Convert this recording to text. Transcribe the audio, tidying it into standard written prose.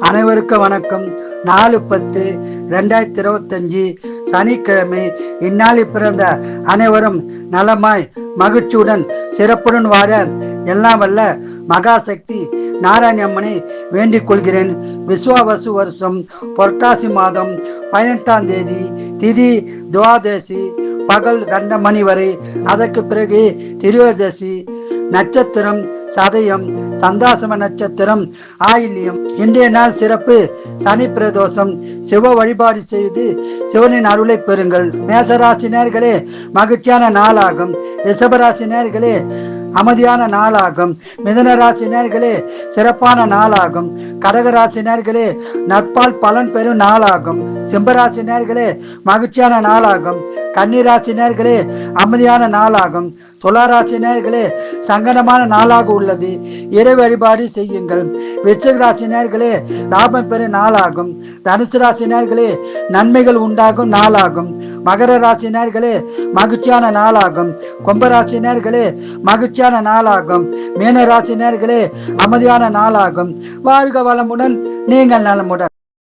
அனைவருக்கும் வணக்கம். 4/10/2025 சனிக்கிழமை. இந்நாளில் பிறந்த அனைவரும் நலமாய் மகிழ்ச்சியுடன் சிறப்புடன் வாழ எல்லாம் வல்ல மகாசக்தி நாராயணி அம்மனை வேண்டிக் கொள்கிறேன். விஸ்வாவசு வருஷம் புரட்டாசி மாதம் 18ஆம் தேதி, திதி துவாதசி, பகல் 2 மணி வரை. அதற்கு பிறகு திரியோதசி. நட்சத்திரம் சதயம், சந்தாசம நட்சத்திரம் ஆயில்யம். இன்றைய நாள் சிறப்பு சனி பிரதோஷம். சிவ வழிபாடு செய்து சிவனின் அருளை பெறுங்கள். மேசராசினியர்களே மகிழ்ச்சியான நாளாகும். ரிஷபராசினியர்களே அமைதியான நாளாகும். மிதுன ராசினியர்களே சிறப்பான நாளாகும். கடகராசினியர்களே நட்பால் பலன் பெறும் நாளாகும். சிம்மராசினியர்களே மகிழ்ச்சியான நாளாகும். கன்னிராசினியர்களே அமைதியான நாளாகும். துளாராசினியர்களே சங்கடமான நாளாக உள்ளது. இறை வழிபாடு செய்யுங்கள். விருச்சிக ராசினியர்களே லாபம் பெறும் நாளாகும். தனுசு ராசினியர்களே நன்மைகள் உண்டாகும் நாளாகும். மகர ராசினியர்களே மகிழ்ச்சியான நாளாகும். கும்பராசினியர்களே மகிழ்ச்சியான நாளாகும். மீன ராசினியர்களே அமைதியான நாளாகும். வாழ்க வளமுடன், நீங்கள் நலமுடன்.